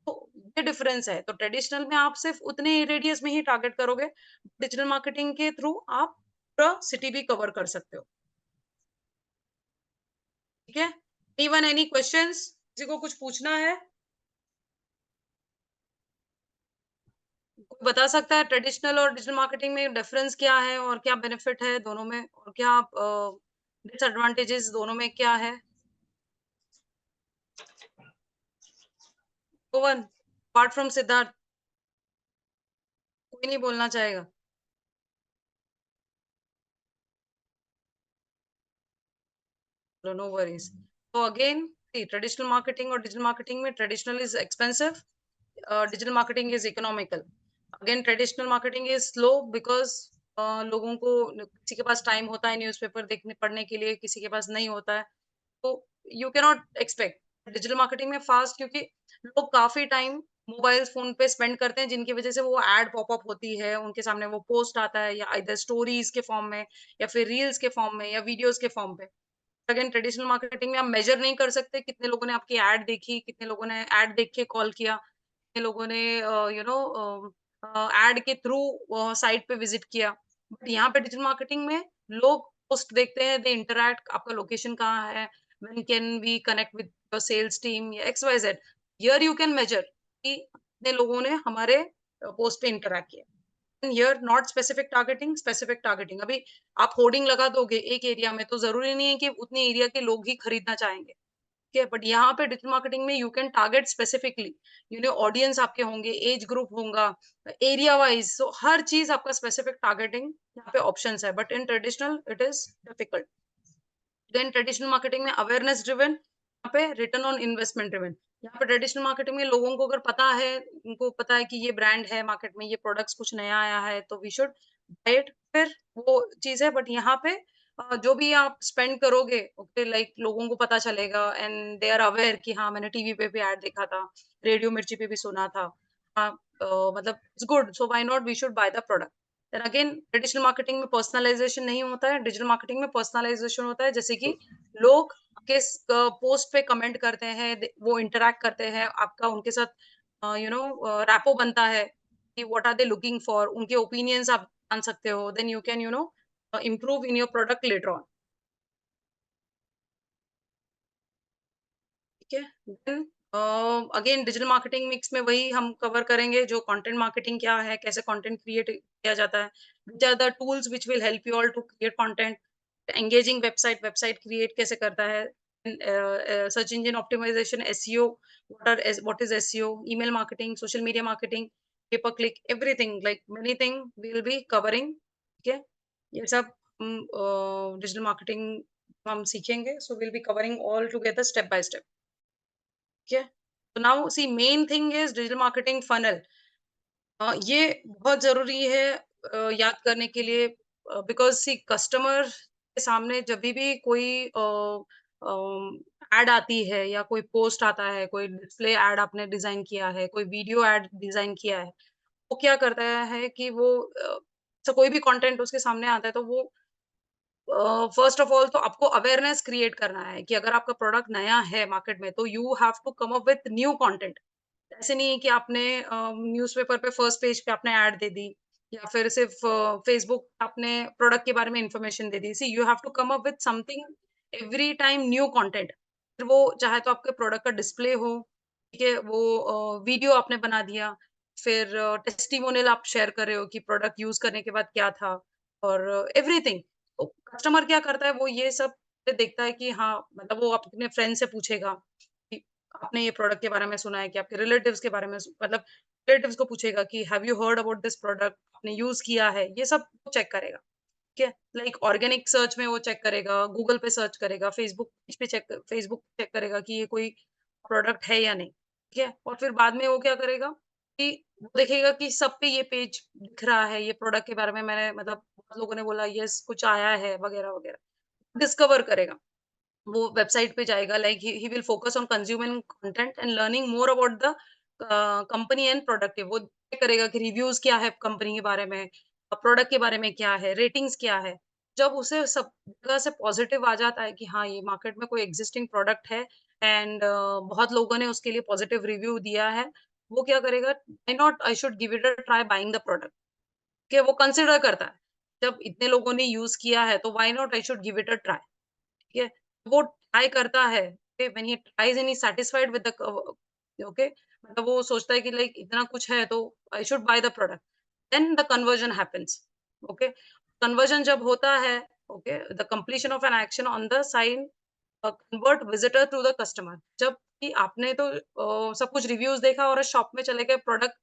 तो ये डिफरेंस है। तो ट्रेडिशनल में आप सिर्फ उतने रेडियस में ही टारगेट करोगे, डिजिटल मार्केटिंग के थ्रू आप पूरा सिटी भी कवर कर सकते हो। ठीक है, एनीवन एनी क्वेश्चंस? किसी को कुछ पूछना है? कोई बता सकता है ट्रेडिशनल और डिजिटल मार्केटिंग में डिफरेंस क्या है और क्या बेनिफिट है दोनों में, और क्या डिसएडवांटेजेस दोनों में क्या है? वन अपार्ट फ्रॉम सिद्धार्थ कोई नहीं बोलना चाहेगा? No worries. तो अगेन ट्रेडिशनल मार्केटिंग और डिजिटल मार्केटिंग में traditional is expensive, digital marketing is economical. Again traditional marketing is slow because लोगों को किसी के पास टाइम होता है न्यूज़पेपर देखने पढ़ने के लिए, किसी के पास नहीं होता है, तो you can not expect. Digital marketing में फास्ट, क्योंकि लोग काफी टाइम मोबाइल फोन पे स्पेंड करते हैं, जिनकी वजह से वो एड पॉपअप होती है उनके सामने, वो पोस्ट आता है या इधर स्टोरीज के फॉर्म में या फिर रील्स के फॉर्म में या वीडियोस के फॉर्म पे। अगेन ट्रेडिशनल मार्केटिंग में आप मेजर नहीं कर सकते कितने लोगों ने आपकी एड देखी, कितने लोगों ने एड देख के कॉल किया, कितने लोगों ने एड के थ्रू साइट पे विजिट किया। बट यहाँ पे डिजिटल मार्केटिंग में लोग पोस्ट देखते हैं, दे इंटरैक्ट, आपका लोकेशन कहाँ है, when can we connect with your sales team या X Y Z. Here you can measure कि कितने लोगों ने हमारे पोस्ट पे इंटरैक्ट किया। Here not specific targeting, specific targeting अभी आप होर्डिंग लगा दोगे एक एरिया में तो जरूरी नहीं है कि उतने एरिया के लोग ही खरीदना चाहेंगे। ठीक है, बट यहाँ पे डिजिटल मार्केटिंग में you can target specifically, audience आपके होंगे, एज ग्रुप होगा, एरिया वाइज, सो हर चीज आपका स्पेसिफिक टारगेटिंग यहाँ पे ऑप्शंस है, but in traditional it is difficult. Then traditional marketing में अवेयरनेस ड्रिवन, यहाँ पे रिटर्न ऑन इन्वेस्टमेंट ड्रिवन। यहाँ पे ट्रेडिशनल मार्केटिंग में लोगों को अगर पता है, उनको पता है कि ये ब्रांड है मार्केट में, ये प्रोडक्ट्स कुछ नया आया है, तो वी शुड बाय इट, फिर वो चीज है। बट यहाँ पे जो भी आप स्पेंड करोगे, ओके, लाइक लोगों को पता चलेगा एंड दे आर अवेयर कि हाँ मैंने टीवी पे भी ऐड देखा था, रेडियो मिर्ची पे भी सुना था, हाँ, मतलब it's good, so why not we should buy the product. Then again traditional marketing में पर्सनलाइजेशन नहीं होता है, डिजिटल मार्केटिंग में पर्सनलाइजेशन होता है, जैसे कि लोग किस पोस्ट पे कमेंट करते हैं, वो इंटरैक्ट करते हैं आपका, उनके साथ रैपो बनता है कि what are they looking for, उनके ओपिनियंस आप जान सकते हो, then you can improve in your product later on। ठीक है, then again digital marketing mix में वही हम कवर करेंगे जो कंटेंट मार्केटिंग क्या है, कैसे कंटेंट क्रिएट किया जाता है, which are the tools which will help you all to create content, engaging website create कैसे करता है, search engine optimization, SEO, what is SEO, email marketing, social media marketing, pay per click, everything, like many thing we will be covering। ठीक है, ये सब digital marketing हम सीखेंगे, so will be covering all together step by step. ठीक है, तो now see main thing is digital marketing funnel. ये बहुत जरूरी है याद करने के लिए, बिकॉज सी कस्टमर के सामने जब भी कोई एड आती है या कोई पोस्ट आता है, कोई डिस्प्ले एड आपने डिजाइन किया है, कोई वीडियो एड डिजाइन किया है, वो क्या करता है कि वो कोई भी कंटेंट उसके सामने आता है तो वो फर्स्ट ऑफ ऑल तो आपको अवेयरनेस क्रिएट करना है कि अगर आपका प्रोडक्ट नया है मार्केट में तो you have to come up with new content. ऐसे नहीं है कि आपने न्यूज़पेपर पे फर्स्ट पेज पे आपने ऐड दे दी या फिर सिर्फ फेसबुक आपने प्रोडक्ट के बारे में इंफॉर्मेशन दे दी। See you have to come up with something every time, new content. फिर वो चाहे तो आपके प्रोडक्ट का डिस्प्ले हो, ठीक है, वो वीडियो आपने बना दिया, फिर टेस्टिमोनियल आप शेयर कर रहे हो कि प्रोडक्ट यूज करने के बाद क्या था, और एवरीथिंग। तो कस्टमर क्या करता है, वो ये सब देखता है कि हाँ, मतलब वो अपने फ्रेंड से पूछेगा कि आपने ये प्रोडक्ट के बारे में सुना है कि, आपके रिलेटिव्स के बारे में मतलब रिलेटिव्स को पूछेगा कि have you heard about this product, आपने यूज किया है, ये सब चेक करेगा। ठीक है, लाइक ऑर्गेनिक सर्च में वो चेक करेगा, गूगल पे सर्च करेगा, फेसबुक चेक करेगा कि ये कोई प्रोडक्ट है या नहीं। ठीक है, और फिर बाद में वो क्या करेगा कि वो देखेगा कि सब पे ये पेज दिख रहा है, ये प्रोडक्ट के बारे में मैंने मतलब बहुत लोगों ने बोला यस कुछ आया है वगैरह वगैरह, डिस्कवर करेगा। वो वेबसाइट पे जाएगा, like he will focus on consuming content and learning more about the company and product. वो चेक करेगा कि रिव्यूज क्या है कंपनी के बारे में, प्रोडक्ट के बारे में क्या है, रेटिंग्स क्या है। जब उसे सब जगह से पॉजिटिव आ जाता है कि हाँ ये मार्केट में कोई एग्जिस्टिंग प्रोडक्ट है एंड बहुत लोगों ने उसके लिए पॉजिटिव रिव्यू दिया है, वो क्या करेगा, why not I should give it a try buying the product, कि वो कंसिडर करता है जब इतने लोगों ने यूज किया है तो why not I should give it a try. ठीक है, वो ट्राई करता है, when he tries and he satisfied with the, okay, मतलब वो सोचता है कि लाइक इतना कुछ है तो I should buy the product, then the conversion happens. Okay, conversion जब होता है, okay, the completion of an action on the sign convert visitor to the customer, जब कि आपने तो सब कुछ रिव्यूज देखा और शॉप में चले गए प्रोडक्ट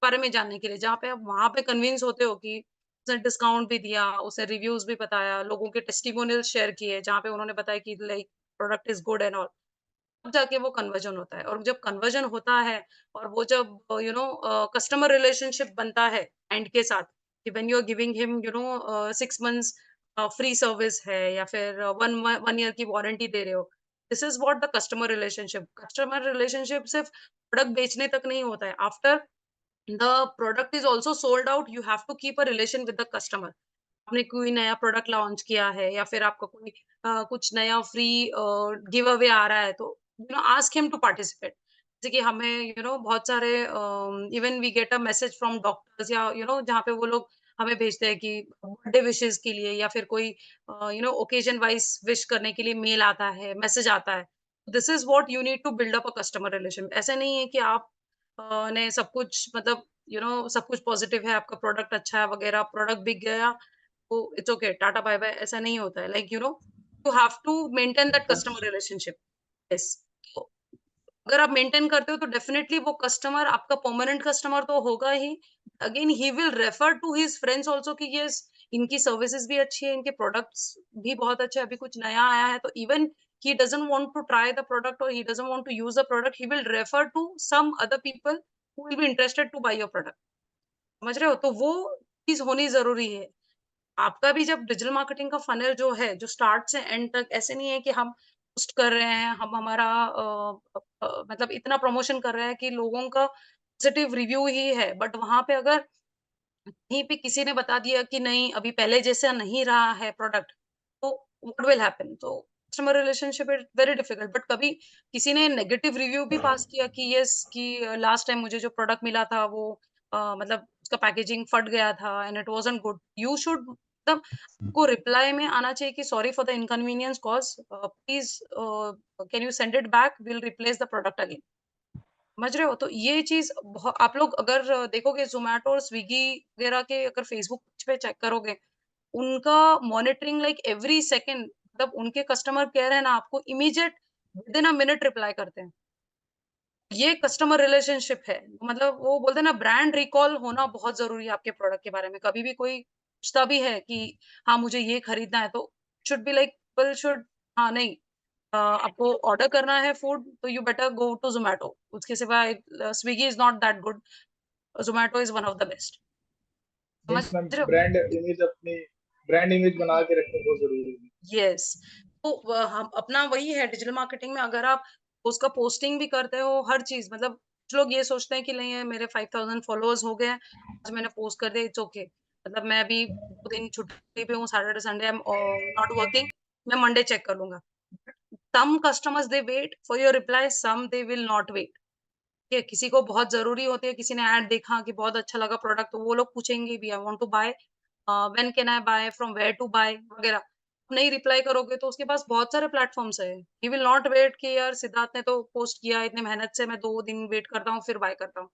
बारे में जानने के लिए, जहाँ पे आप वहां पे कन्विंस होते हो कि उसने डिस्काउंट भी दिया, उसने रिव्यूज भी बताया, लोगों के टेस्टिमोनियल शेयर किए जहाँ पे उन्होंने बताया कि like product is good and all, तब जाके वो कन्वर्जन होता है। और जब कन्वर्जन होता है और वो जब कस्टमर रिलेशनशिप बनता है एंड के साथ, कि when you are giving him 6 months free service है या फिर 1 ईयर की वारंटी दे रहे हो, this is what the customer relationship. Customer relationship सिर्फ प्रोडक्ट बेचने तक नहीं होता है, after the product is also sold out you have to keep a relation with the customer. आपने कोई नया प्रोडक्ट लॉन्च किया है या फिर आपका कोई कुछ नया फ्री गिव अवे आ रहा है, तो आस्क हिम टू पार्टिसिपेट। जैसे कि हमें बहुत सारे even we get a message from doctors या जहाँ पे वो लोग हमें भेजते हैं कि बर्थडे विशेस के लिए या फिर कोई ओकेजन वाइज विश करने के लिए मेल आता है, मैसेज आता है। This is what you need to build up a customer relation. ऐसा नहीं है कि आप ने सब कुछ मतलब सब कुछ पॉजिटिव है, आपका प्रोडक्ट अच्छा है वगैरह, प्रोडक्ट बिक गया तो it's okay, tata bye bye, ऐसा नहीं होता है। Like you have to maintain that customer relationship. Yes, तो अगर आप मेंटेन करते हो तो डेफिनेटली वो कस्टमर आपका परमानेंट कस्टमर तो होगा ही, again he will refer to his friends also कि यस इनकी सर्विसेज भी अच्छी है, इनके प्रोडक्ट्स भी बहुत अच्छे हैं, अभी कुछ नया आया है, तो even he doesn't want to try the product or he doesn't want to use the product, he will refer to some other people who will be interested to buy your product। समझ रहे हो, तो वो चीज होनी जरूरी है। आपका भी जब डिजिटल मार्केटिंग का फनल जो है, जो स्टार्ट से एंड तक, ऐसे नहीं है कि हम पोस्ट कर रहे हैं, हम हमारा मतलब इतना प्रमोशन कर रहे हैं कि लोगों का पॉजिटिव रिव्यू ही है, बट वहां पे अगर कहीं पे किसी ने बता दिया कि नहीं अभी पहले जैसा नहीं रहा है प्रोडक्ट, तो व्हाट विल हैपन, तो customer relationship is very difficult. But कभी किसी ने नेगेटिव रिव्यू भी पास किया कि यस कि लास्ट टाइम मुझे जो प्रोडक्ट मिला था वो मतलब उसका पैकेजिंग फट गया था and it wasn't good, you should मतलब को रिप्लाई में आना चाहिए कि sorry for the inconvenience cause, please can you send it back, will replace the product again. समझ रहे हो, तो ये चीज आप लोग अगर देखोगे जोमेटो और स्विगी वगैरह के, अगर फेसबुक पे चेक करोगे, उनका मॉनिटरिंग लाइक एवरी सेकंड, मतलब उनके कस्टमर केयर है ना, आपको immediate with in a minute reply करते हैं। ये कस्टमर रिलेशनशिप है, मतलब वो बोलते हैं ना ब्रांड रिकॉल होना बहुत जरूरी है आपके प्रोडक्ट के बारे में। कभी भी कोई पूछता भी है कि हाँ मुझे ये खरीदना है, तो should be like people should, हाँ नहीं आपको ऑर्डर करना है फूड तो you better go to Zomato, उसके सिवाय Swiggy is not that good, Zomato is one of the best. समझ मीन्स मैम रहे हो? ब्रांड इमेज बना के रखना बहुत जरूरी है। यस, तो हम अपना वही है डिजिटल मार्केटिंग में, अगर आप उसका पोस्टिंग भी करते हो हर चीज, मतलब कुछ लोग ये सोचते हैं कि नहीं है मेरे 5000 फॉलोअर्स हो गए हैं, आज मैंने पोस्ट कर दिया, इट्स ओके, मतलब मैं अभी 2 दिन छुट्टी पे हूँ, Saturday Sunday I am not working, मैं मंडे चेक कर लूंगा। Some customers they wait for your reply, some they will not wait. किसी को बहुत जरूरी होती है, किसी ने ऐड देखा कि बहुत अच्छा लगा प्रोडक्ट, तो वो लोग पूछेंगे भी I want to buy, when can I buy, from where to buy वगैरह। नहीं रिप्लाई करोगे तो उसके पास बहुत सारे प्लेटफॉर्म्स है, ही विल नॉट वेट कि यार सिद्धार्थ ने तो पोस्ट किया इतने मेहनत से, मैं 2 दिन वेट करता हूँ फिर बाय करता हूँ।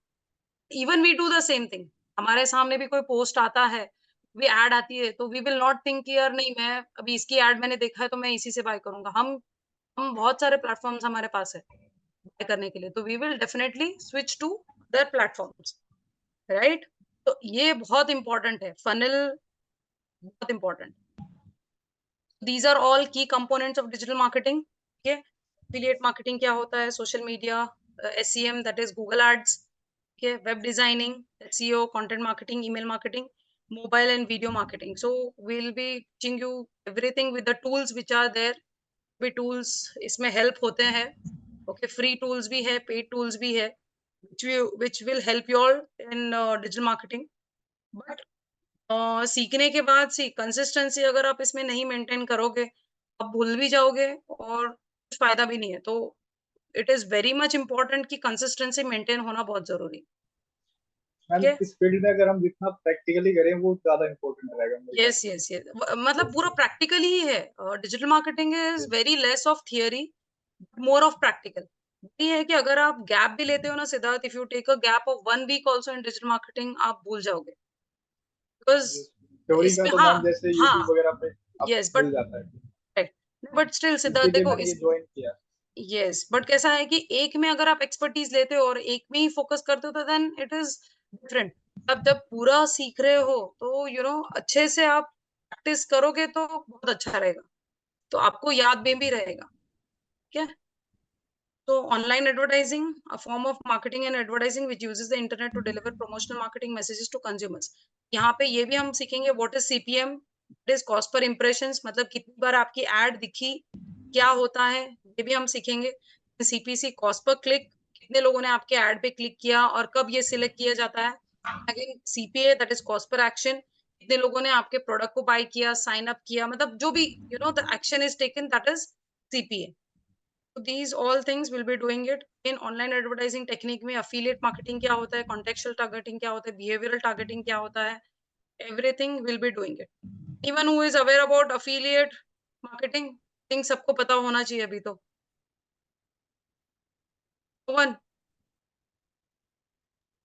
Even we do the same thing, हमारे सामने भी कोई पोस्ट आता है, भी एड आती है, तो वी विल नॉट थिंक कि यार नहीं मैं अभी इसकी एड मैंने देखा है तो मैं इसी से बाय करूंगा। हम बहुत सारे प्लेटफॉर्म्स हमारे पास है बाय करने के लिए, तो we will definitely switch to other platforms, right. तो ये बहुत इंपॉर्टेंट है, फनल बहुत important. These are all key components of digital marketing. ठीक है, एफिलिएट मार्केटिंग क्या होता है, social media, SEM that is Google ads, ठीक है, web designing, SEO, content marketing, email marketing, mobile and video marketing. So we will be teaching you everything with the tools which are there. भी tools इसमें help होते हैं, okay, free tools भी है, paid tools भी है, which will help you all in digital marketing। But सीखने के बाद कंसिस्टेंसी अगर आप इसमें नहीं मेंटेन करोगे, आप भूल भी जाओगे और कुछ फायदा भी नहीं है। तो it is very much important कि कंसिस्टेंसी मेंटेन होना बहुत जरूरी है। Ma'am Okay. इस फील्ड में अगर हम जितना प्रैक्टिकली करें वो ज्यादा इम्पोर्टेंट रहेगा मेरे ख्याल यस से। यस यस मतलब पूरा प्रैक्टिकली ही है। Digital marketing is very less of theory, more of practical. ये है कि अगर आप गैप भी लेते हो ना Siddharth, if you take a gap of 1 week also in digital marketing, आप भूल जाओगे। बिकॉज थ्योरी का इसमें तो हाँ मैम जैसे हाँ यूट्यूब वगैरह पे यस मिल जाता है, बट स्टिल सिद्धार्थ इसीलिए देखो मैंने ये इस ज्वाइन किया। यस बट कैसा है कि एक में अगर आप एक्सपर्टीज लेते हो और एक में ही फोकस करते हो तो देन इट इज डिफरेंट। अब जब पूरा सीख रहे हो तो अच्छे से आप प्रैक्टिस करोगे तो बहुत अच्छा रहेगा, तो आपको याद में भी रहेगा। ठीक है। तो online advertising, a form of marketing and advertising which uses the internet to deliver promotional marketing messages to consumers। यहाँ पे ये भी हम सीखेंगे what is CPM, what is cost per impressions, मतलब कितनी बार आपकी एड दिखी, क्या होता है, ये भी हम सीखेंगे। CPC, कॉस्ट पर क्लिक, कितने लोगों ने आपके एड पे क्लिक किया और कब ये सिलेक्ट किया जाता है। Again CPA, that is cost per action, कितने लोगों ने आपके प्रोडक्ट को बाय किया, साइन अप किया, मतलब जो भी the action is taken, that is CPA। So these all things will be doing it in online advertising technique में। affiliate marketing क्या होता है, contextual targeting क्या होता है, behavioral targeting क्या होता है, everything will be doing it। Anyone who is aware about affiliate marketing, think सबको पता होना चाहिए अभी तो। One,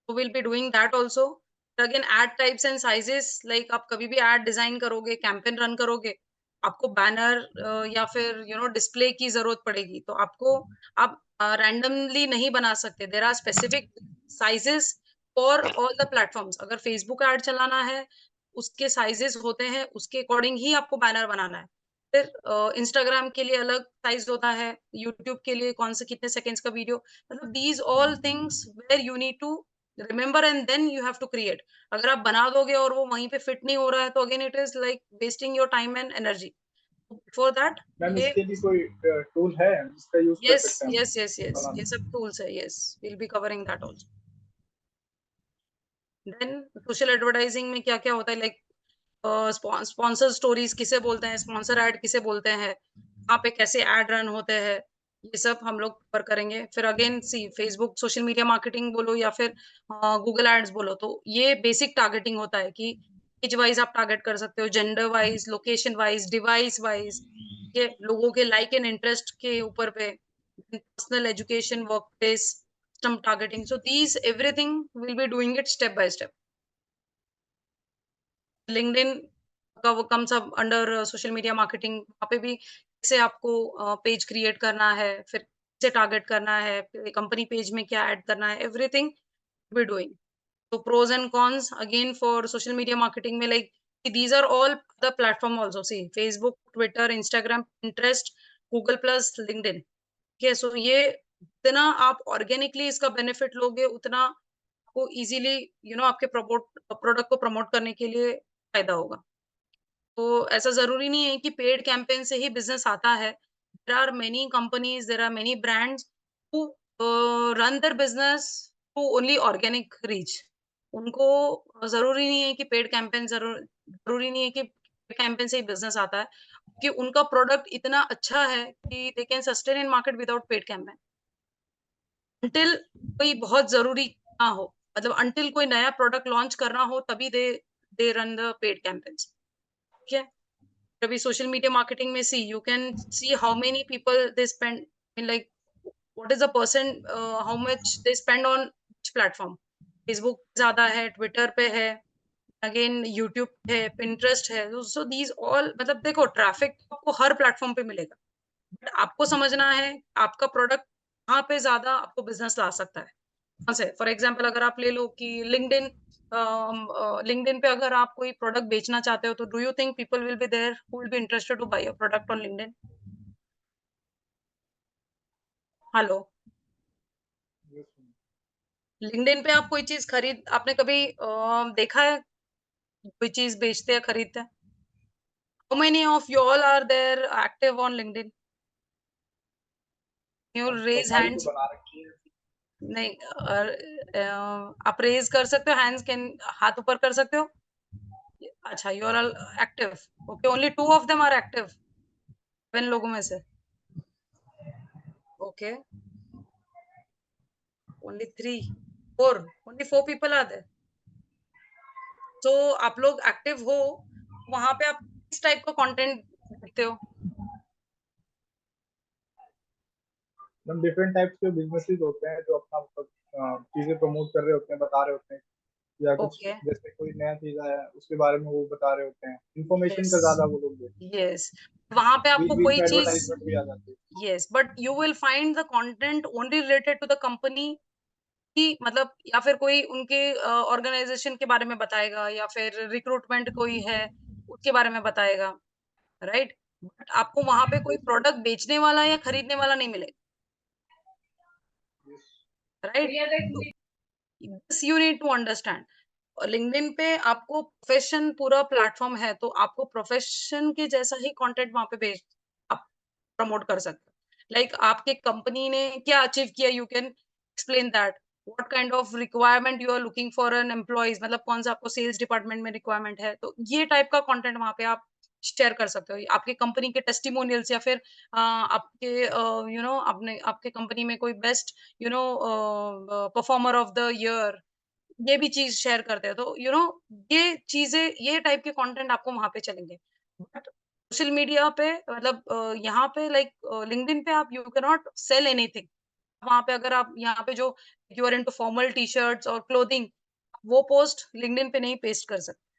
who will be doing that also। Again, ad types and sizes, like आप कभी भी ad design करोगे, campaign run करोगे, आपको बैनर या फिर डिस्प्ले की जरूरत पड़ेगी, तो आपको आप रैंडमली नहीं बना सकते। There are specific sizes for all the platforms. अगर फेसबुक ऐड चलाना है उसके साइजेस होते हैं, उसके अकॉर्डिंग ही आपको बैनर बनाना है। फिर इंस्टाग्राम के लिए अलग साइज होता है, यूट्यूब के लिए कौन से कितने सेकेंड्स का वीडियो, मतलब these all things where you need to remember and then you have to create. अगर आप बना दोगे और वो वहीं पे फिट नहीं हो रहा है तो again it is like wasting your time and energy. Before that ma'am ये इसके भी कोई टूल है जिसका यूज कर यस सकते हैं यस यस यस बनाने ये में? सब टूल्स है। Yes, will be covering that also. Then social advertising में क्या क्या होता है, लाइक स्पॉन्सर स्टोरीज किसे बोलते हैं, स्पॉन्सर ऐड किसे बोलते हैं, वहाँ पे कैसे ऐड रन होते हैं, ये सब हम लोग कवर करेंगे। फिर अगेन सी फेसबुक सोशल मीडिया मार्केटिंग बोलो या फिर गूगल एड्स बोलो, तो ये बेसिक टारगेटिंग होता है कि एज वाइज आप टारगेट कर सकते हो, gender wise, location wise, device wise, ये लोगों के लाइक एंड इंटरेस्ट के ऊपर पे, personal education, work place, custom targeting. So these everything will be doing it step by step. LinkedIn का वो कम सब अंडर सोशल मीडिया मार्केटिंग, वहाँ पे भी कैसे आपको पेज क्रिएट करना है, फिर कैसे टारगेट करना है, कंपनी पेज में क्या ऐड करना है, एवरीथिंग वी डूइंग। तो pros and cons again for social media marketing में, like these are all the platform also, see Facebook, Twitter, Instagram, interest, Google plus, LinkedIn. ठीक है। सो ये जितना आप ऑर्गेनिकली इसका बेनिफिट लोगे उतना आपको इजीली आपके प्रोडक्ट को प्रमोट करने के लिए फायदा होगा। तो ऐसा जरूरी नहीं है कि पेड कैंपेन से ही बिजनेस आता है। There are many companies, there are many brands who run their business through only organic reach. उनको जरूरी नहीं है कि पेड कैंपेन, जरूरी नहीं है कि कैंपेन से ही बिजनेस आता है, कि उनका प्रोडक्ट इतना अच्छा है कि they can sustain in market without paid campaign until कोई बहुत जरूरी ना हो, मतलब अंटिल कोई नया प्रोडक्ट लॉन्च करना हो तभी they run the paid campaigns. ठीक है। अभी सोशल मीडिया मार्केटिंग में see you can see how many people they spend in, like what is the percent, how much they spend on which platform. Facebook ज्यादा है, Twitter पे है, again YouTube है, Pinterest है। सो दीज ऑल, मतलब देखो traffic आपको हर platform पे मिलेगा, बट आपको समझना है आपका प्रोडक्ट कहाँ पे ज्यादा आपको बिजनेस ला सकता है, कौन से। फॉर एग्जाम्पल अगर आप ले लो कि लिंक्डइन पे अगर आप कोई प्रोडक्ट बेचना चाहते हो, तो do you think people will be there who will be interested to buy your product on LinkedIn? Hello. LinkedIn पे आप कोई चीज खरीद, आपने कभी देखा है कोई चीज बेचते हैं, खरीदते हैं? How many of you all are there active on LinkedIn? You raise profile तो हैंड्स। बना रखी है। नहीं आप रेज कर सकते हो हैंड्स, कैन हाथ ऊपर कर सकते हो। अच्छा, you are active. Okay, only 2 of them are active 7 लोगों में से। Okay, only 3, 4, only 4 people are there. So आप लोग एक्टिव हो, वहां पे आप किस टाइप का कंटेंट देखते हो? मैम डिफरेंट टाइप्स के बिजनेसेस होते हैं जो अपना मतलब चीजें प्रमोट कर रहे होते हैं, बता रहे होते हैं, या कुछ ओके, जैसे कोई नया चीज आया है उसके बारे में वो बता रहे होते हैं, इंफॉर्मेशन यस का ज्यादा वो लोग देते यस, वहां पे हैं, आपको बीच बीच कोई में चीज, एडवर्टाइजमेंट भी आ जाती है। Yes, but you will find the content only related to the company की, मतलब या फिर कोई उनके ऑर्गेनाइजेशन के बारे में बताएगा, या फिर रिक्रूटमेंट कोई है उसके बारे में बताएगा, राइट? बट आपको वहां पे कोई प्रोडक्ट बेचने वाला या खरीदने वाला नहीं मिलेगा, right? This you need to understand. LinkedIn पे आपको प्रोफेशन पूरा प्लेटफॉर्म है, तो आपको प्रोफेशन के जैसा ही कंटेंट वहां पे भेज, आप प्रमोट कर सकते हो। लाइक आपके कंपनी ने क्या अचीव किया, you can explain that. What kind of requirement you are looking for an employees, मतलब कौन सा आपको सेल्स डिपार्टमेंट में रिक्वायरमेंट है, तो ये टाइप का कंटेंट वहां पे आप शेयर कर सकते हो। आपके कंपनी के टेस्टिमोनियल्स, या फिर आपके आपने आपके कंपनी में कोई best performer of the year, ये भी चीज शेयर करते हैं, तो ये चीजें, ये टाइप के कंटेंट आपको वहां पे चलेंगे। बट सोशल मीडिया पे, मतलब यहाँ पे लाइक लिंक्डइन पे आप you can not sell anything. वहां पे अगर आप यहाँ पे जो you are into formal T shirts और क्लोथिंग, वो पोस्ट लिंक्डइन पे नहीं पेस्ट कर सकते।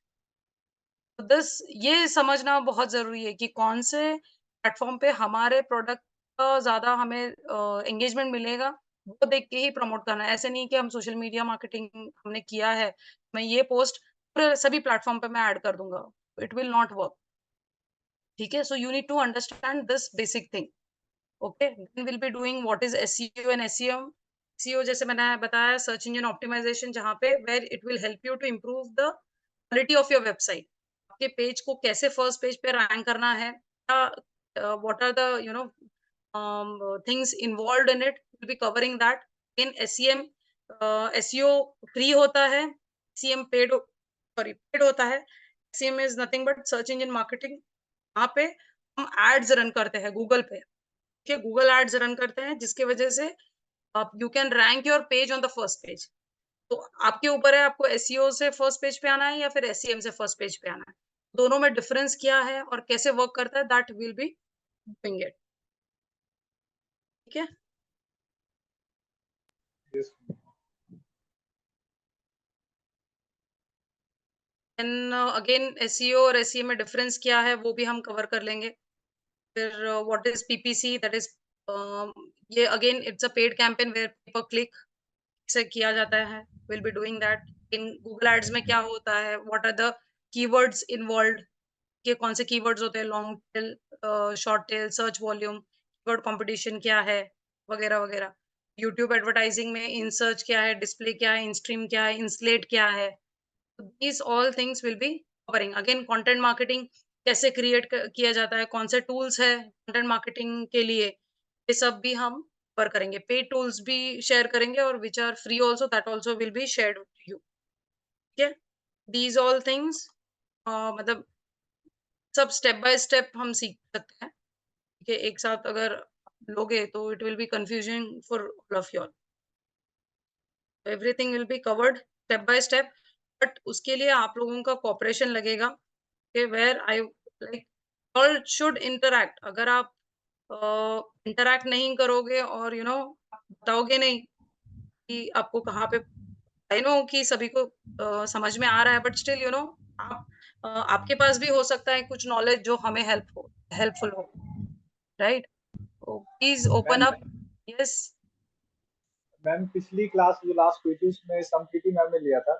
तो ये समझना बहुत जरूरी है कि कौन से प्लेटफॉर्म पे हमारे प्रोडक्ट का ज्यादा हमें एंगेजमेंट मिलेगा, वो देख के ही प्रमोट करना है। ऐसे नहीं कि हम सोशल मीडिया मार्केटिंग हमने किया है, मैं ये पोस्ट पूरे सभी प्लेटफॉर्म पे मैं ऐड कर दूंगा, इट विल नॉट वर्क। ठीक है, so you need to understand this basic thing. Okay, then will be doing what is SEO and SEM. SEO जैसे मैंने बताया, सर्च इंजन ऑप्टिमाइजेशन, जहाँ पे where it will help you to improve the quality of your website. आपके page को कैसे first page पे rank करना है, what are the things involved in it, we'll be covering that in SEM। SEO free होता है, SEM paid होता है। SEM is nothing but search engine marketing. वहाँ पे हम एड्स रन करते हैं गूगल पे, ठीक है, गूगल एड्स रन करते हैं, जिसकी वजह से आप you can rank your page on the first page. तो आपके ऊपर है, आपको एसईओ से फर्स्ट पेज पे आना है या फिर एसईएम से फर्स्ट पेज पे आना है। दोनों में डिफरेंस क्या है और कैसे वर्क करता है, that will be doing it. ठीक है, Yes. एंड अगेन एसईओ और एसईएम में डिफरेंस क्या है वो भी हम कवर कर लेंगे। फिर what is PPC, that is ये again it's a paid campaign where पर क्लिक से किया जाता है, will be doing that. In Google ads में क्या होता है, what are the keywords involved, के कौन से कीवर्ड्स होते हैं, long tell, short tail, search volume, keyword competition क्या है, वगैरह वगैरह। यूट्यूब एडवर्टाइजिंग में इन सर्च क्या है, डिस्प्ले क्या है, इन स्ट्रीम क्या है, इन स्लेट क्या है। These all things will be covering. Again content marketing कैसे क्रिएट किया जाता है, कौन से टूल्स है कंटेंट मार्केटिंग के लिए, ये सब भी हम कवर करेंगे। पेड टूल्स भी शेयर करेंगे, और which are free also, that also will be shared with you. ठीक है, दीज ऑल थिंग्स मतलब सब स्टेप बाय स्टेप हम सीख सकते हैं। ठीक है, एक साथ अगर लोगे तो it will be confusing for all of you. Everything will be covered step by step, but उसके लिए आप लोगों का कॉपरेशन लगेगा। कि where I like all should interact. अगर आप इंटरैक्ट नहीं करोगे और बताओगे नहीं कि आपको कहाँ पे, आई नो कि सभी को समझ में आ रहा है, बट स्टिल आप आपके पास भी हो सकता है कुछ नॉलेज जो हमें हेल्पफुल हो, right? Please open ma'am up. Yes, ma'am पिछली क्लास जो लास्ट हुई थी उसमें समप्रीति मैम ने लिया था,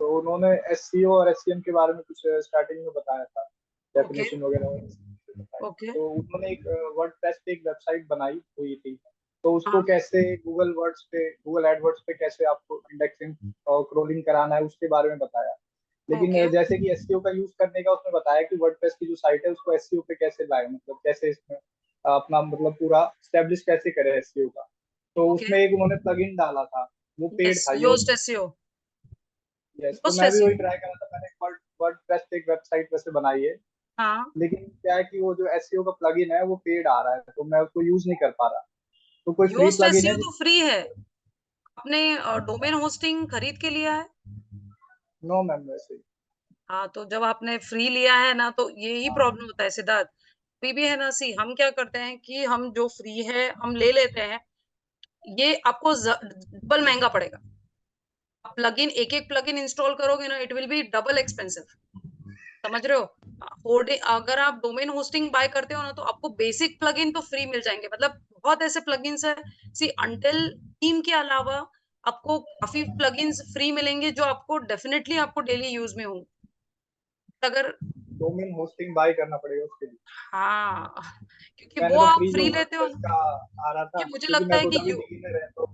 तो उन्होंने एससीओ और एससीएम के बारे में कुछ स्टार्टिंग में बताया था, ओके डेफिनेशन वगैरह बताई। ओके, तो उन्होंने एक वर्डप्रेस पे एक वेबसाइट बनाई हुई थी, तो उसको हाँ कैसे गूगल एडवर्ड्स पे कैसे आपको इंडेक्सिंग और क्रोलिंग कराना है उसके बारे में बताया। लेकिन ओके जैसे कि एसईओ का यूज करने का उसमें बताया कि वर्डप्रेस की जो साइट है उसको एसईओ पे कैसे लाए, मतलब कैसे इसमें अपना मतलब पूरा स्टेब्लिश कैसे करे एसईओ का। तो ओके, उसमें एक उन्होंने प्लगइन डाला था, वो पेड यस, था योस्ट एसईओ, यस, तो योस्ट मैं भी वही एसईओ, ट्राई करा था, मैंने वर्डप्रेस पे एक वेबसाइट वैसे बनाई है। हाँ, लेकिन क्या है कि वो जो एसईओ का प्लगइन है वो पेड आ रहा है, तो मैं उसको यूज नहीं कर पा रहा। तो कोई फ्री योस्ट प्लगइन है एसईओ तो फ्री है। आपने डोमेन होस्टिंग खरीद के लिया है? नो मैम, वैसे ही। हाँ, तो जब आपने फ्री लिया है ना, तो यही प्रॉब्लम होता है सिद्धार्थ। अभी भी है ना, हम क्या करते हैं कि हम जो फ्री है हम ले लेते हैं, ये आपको डबल महंगा पड़ेगा। आप प्लगइन एक प्लगइन इंस्टॉल करोगे ना, it will B double expensive. समझ रहे हो? अगर आप डोमेन होस्टिंग बाय करते हो ना, तो आपको बेसिक प्लगइन तो फ्री मिल जाएंगे। मतलब बहुत ऐसे प्लगइन्स है, अंटिल थीम के अलावा आपको काफी प्लगइन्स फ्री मिलेंगे जो आपको डेफिनेटली आपको डेली यूज में होंगे। अगर डोमेन होस्टिंग बाय करना पड़ेगा उसके लिए। हाँ, क्योंकि मैंने वो तो आप फ्री जो फ्री लेते हो वर्डप्रेस ना, का आ रहा था, कि मुझे क्योंकि लगता मैं है खुद कि अभी बिगिनर है, तो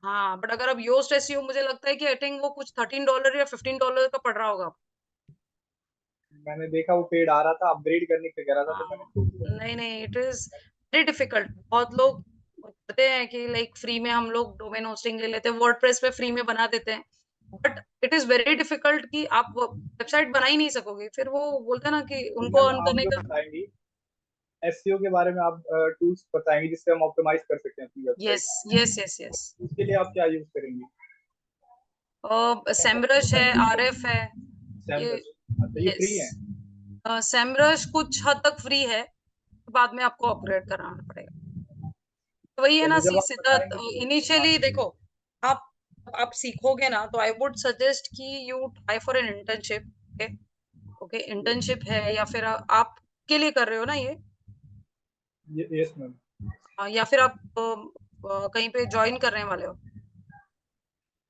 हाँ, बट अगर आप योस्ट एसईओ, मुझे लगता है कि आई थिंक वो कुछ $13 या $15 का पड़ रहा होगा। मैंने देखा वो पेड आ रहा था, अपग्रेड करने के कह रहा था, तो मैंने हाँ, छोड़ दिया। नहीं, इट इज वेरी डिफिकल्ट। बहुत लोग करते हैं कि लाइक फ्री में हम लोग डोमेन होस्टिंग ले लेते हैं, वर्डप्रेस पे फ्री में बना देते हैं, but it is very difficult कि आप वेबसाइट बना ही नहीं सकोगे। फिर वो बोलते हैं ना कि तो उनको मैम अर्न आप करने जो का। बताएंगी एसईओ के बारे में, आप टूल्स बताएंगे जिससे हम ऑप्टिमाइज कर सकते हैं अपनी website, yes, yes, yes, yes. उसके लिए आप क्या यूज करेंगी? सेमरश है, आरएफ है, ये। सैमरश। अच्छा, ये फ्री यस, है? सेमरश कुछ हद तक फ्री है, बाद में आपको अपग्रेड कराना पड़ेगा। तो वही है ना, चलिए, जब आप सिद्धार्थ, बताएंगे तो इनिशियली हाँ। देखो, आप सीखोगे ना, तो आई वुड सजेस्ट कि you try for an internship. Okay, okay, internship है, या फिर आप के लिए कर रहे हो ना ये, यस मैम। या फिर आप कहीं पे ज्वाइन करने वाले हो?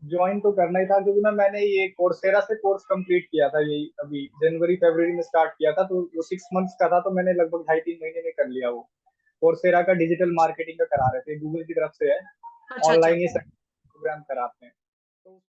ज्वाइन तो करना ही था, क्योंकि ना मैंने ये कोर्सेरा से कोर्स कंप्लीट किया था, यही अभी जनवरी फरवरी में स्टार्ट किया था, तो वो 6 मंथ्स का था, तो मैंने लगभग 2.5-3 महीने में कर लिया वो। कोर्सेरा का डिजिटल मार्केटिंग का करा रहे थे, गूगल की तरफ से है, अच्छा, अच्छा। ऑनलाइन ये प्रोग्राम कराते हैं।